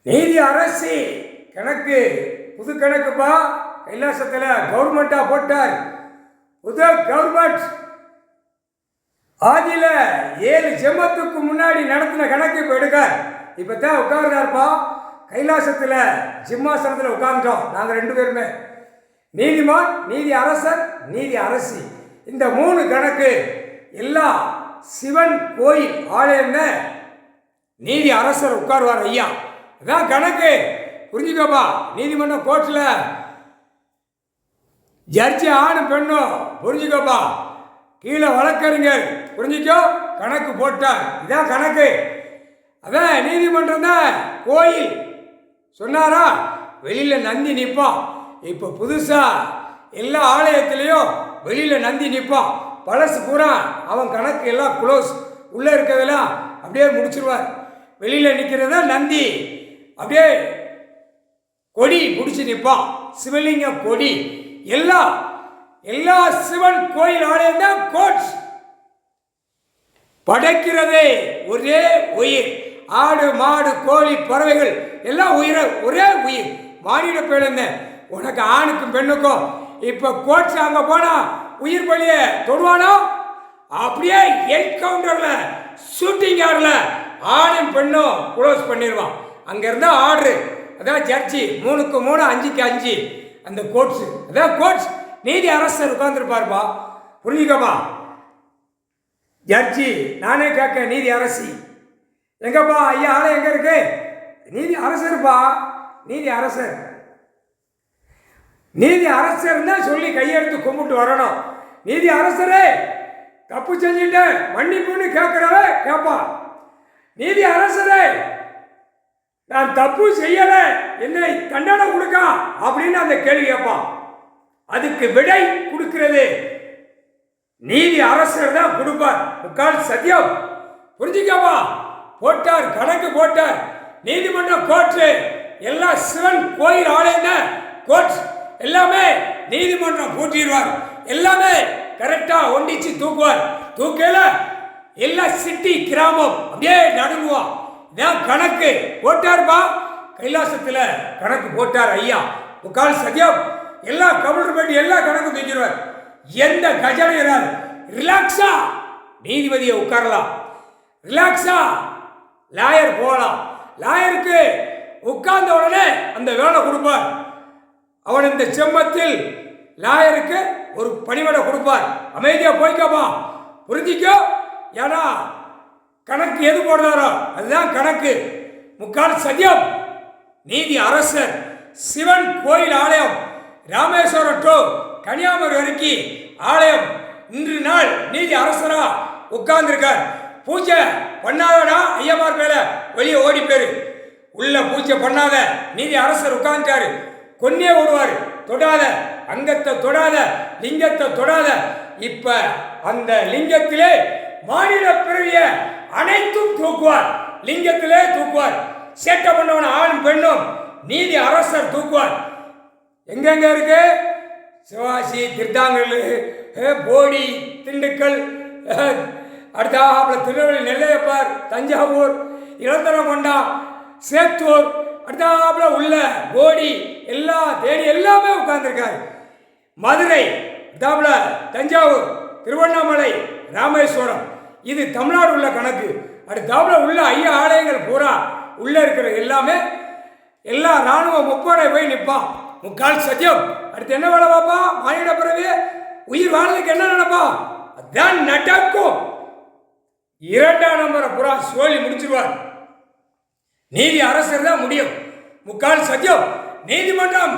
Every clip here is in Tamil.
நீதி அரசி கணக்கு புது கணக்குப்பா. கைலாசத்தில் கவர்மெண்டா போட்டார். புது கவர்மெண்ட் ஆதியில் 7 ஜென்மத்துக்கு முன்னாடி நடத்தின கணக்கு இப்போ எடுக்கார். இப்போ தான் உட்கார்றாருப்பா. கைலாசத்தில் சிம்மாசனத்தில் உட்கார்ந்தோம் நாங்கள் 2 பேருமே. நீதிமான், நீதி அரசர், நீதி அரசி, இந்த 3 கணக்கு எல்லாம் சிவன் கோயில் ஆலயம்னு நீதி அரசர் உட்காருவார். ஐயா இதான் கணக்கு, புரிஞ்சுக்கப்பா. நீதிமன்றம் கோர்ட்டில் ஜட்ஜி ஆணும் பெண்ணும், புரிஞ்சுக்கப்பா. கீழே வழக்கறிஞர், புரிஞ்சுக்கோ, கணக்கு போட்டார். இதான் கணக்கு. அதான் நீதிமன்றம் தான் கோயில் சொன்னாரா. வெளியில் நந்தி நிற்பான். இப்போ புதுசாக எல்லா ஆலயத்திலையும் வெளியில் நந்தி நிற்பான். பழசு பூரா அவன் கணக்கு எல்லாம் க்ளோஸ். உள்ளே இருக்கிறதெல்லாம் அப்படியே முடிச்சிருவார். வெளியில் நிற்கிறதா நந்தி அப்படியே கொடி பிடிச்சி நிற்பான். சிவலிங்க கொடி எல்லா சிவன் கோயில் ஆலயம் தான் கோட்ஸ். படைக்கிறதே ஒரே உயிர். ஆடு மாடு கோழி பறவைகள் எல்லாம் ஒரே உயிர். மானிட பிறந்த உனக்கு ஆணுக்கும் பெண்ணுக்கும் இப்போ கோட்ஸ் அங்கே போனால் உயிர் பலியை தொடுவானோ அப்படியே என்கவுண்டரில் ஷூட்டிங் ஆடல ஆணும் பெண்ணும் க்ளோஸ் பண்ணிடுவான். அங்கே இருந்தால் ஆர்டரு. அதான் ஜட்ஜி 3க்கு 3 5க்கு 5 அந்த கோட்ஸு. அதான் கோட்ஸ். நீதி அரசர் உட்கார்ந்துருப்பாருப்பா, புரிஞ்சுக்கப்பா. ஜட்ஜி நானே கேட்க, நீதி அரசி எங்கப்பா ஐயா ஆலயம் எங்கே இருக்கு? நீதி அரசர்ப்பா. நீதி அரசர் நீதி அரசர் தான் சொல்லி கையெடுத்து கும்பிட்டு வரணும். நீதி அரசரே தப்பு செஞ்சுட்டு மன்னிப்புன்னு கேட்கிறவ கேட்பா. நீதி அரசரே நான் தப்பு செய்யலை, என்னை தண்டனை கொடுக்க அப்படின்னு அந்த கேள்வி கேட்பான். அதுக்கு விடை கொடுக்கிறது நீதி அரசர் தான் கொடுப்பார். முக்கால் சத்தியம், புரிஞ்சுக்கப்பா. போட்டார் கணக்கு போட்டார். நீதிமன்றம் கோர்ட்டு எல்லாம் சிவன் கோயில் ஆலயம் தான் கோர்ட். எல்லாமே நீதிமன்றம் பூட்டிடுவார். எல்லாமே கரெக்டாக ஒண்டிச்சு தூக்குவார். தூக்கல எல்லா சிட்டி கிராமம் அப்படியே நடுங்குவான். இதான் கணக்கு போட்டார்பா. கைலாசத்தில் கணக்கு போட்டார் ஐயா. முக்கால் சத்தியம். எல்லா கவுண்டர் பண்ணி எல்லா கணக்கும் தூக்கிடுவார். எந்த கஜனை இராது. ரிலாக்ஸா நீதிபதியை உட்காரலாம். ரிலாக்ஸா லாயர் போகலாம். லாயருக்கு உட்கார்ந்த உடனே அந்த வேலை கொடுப்பார். அவன் இந்த செம்மத்தில் லாயருக்கு ஒரு பணிவிடை கொடுப்பார். அமைதியா போய்க்கப்பா, புரிஞ்சிக்கோ. ஏன்னா கணக்கு எது போடுறாரோ அதுதான் கணக்கு. முக்கால் சத்தியம். நீதி அரசர் சிவன் கோயில் ஆலயம் ராமேஸ்வரம் டு கன்னியாகுமரி வரைக்கும் ஆலயம். இன்று நாள் நீதி அரசரா உட்கார்ந்துருக்கார். பூஜை பண்ணாதடா ஐயமார் மேல வெளியே ஓடி பேரு. உள்ள பூஜை பண்ணாத நீதி அரசர் உட்கார்ந்துட்டாரு. கொன்னே ஓடுவார். தொடாத அங்கத்தை தொடாத லிங்கத்தை தொடாத. இப்ப அந்த லிங்கத்திலே மாநில பிறவிய அனைத்தும் தூக்குவார். லிங்கத்திலே தூக்குவார். சேட்டை பண்ணவன ஆணும் பெண்ணும் நீதி அரசர் தூக்குவார். எங்கெங்க இருக்கு? சிவாசி, திருத்தாங்கல், போடி, திண்டுக்கல், அடுத்தாப்புல திருநெல்வேலி, நெல்லையப்பார், தஞ்சாவூர், இளந்தரங்கொண்டா, சேத்தூர், அடுத்தாப்புல உள்ள போடி எல்லா தேடி எல்லாமே உட்கார்ந்துருக்காரு. மதுரை, அடுத்தாப்புல தஞ்சாவூர், திருவண்ணாமலை, ராமேஸ்வரம். இது தமிழ்நாடு உள்ள கணக்கு. அடுத்தாப்புல உள்ள ஐயா ஆலயங்கள் பூரா உள்ள இருக்கிற எல்லாமே எல்லா இராணுவ முப்படை போய் நிற்பான். முக்கால் சத்தியம். அடுத்து என்ன வேலை பாப்பா? மானிட பிறவி உயிர் வாழ்றதுக்கு என்ன நினைப்பா? அதான் நடக்கும். 2ஆம் நம்பரை புறா சோழி முடிச்சிருவார். நீதி அரசர் தான் முடியும். முக்கால் சத்தியம். நீதிமன்றம்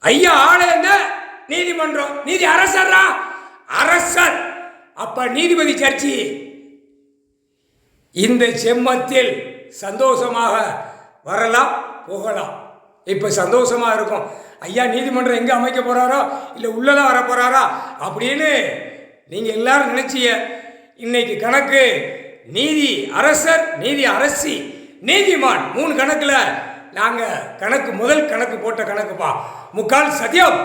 ஐயா ஆலயம் தான் நீதிமன்றம். நீதி அரசரா அரசர். அப்ப நீதிபதி சர்ச்சி இந்த செம்மத்தில் சந்தோஷமாக வரலாம் போகலாம். இப்போ சந்தோஷமா இருக்கும். ஐயா நீதிமன்றம் எங்கே அமைக்க போறாரோ இல்லை உள்ளதான் வர போறாரா அப்படின்னு நீங்க எல்லாரும் நினைச்சிய. இன்னைக்கு கணக்கு நீதி அரசர், நீதி அரசி, நீதிமான் 3 கணக்குல நாங்கள் கணக்கு முதல் கணக்கு போட்ட கணக்குப்பா. முக்கால் சத்தியம்.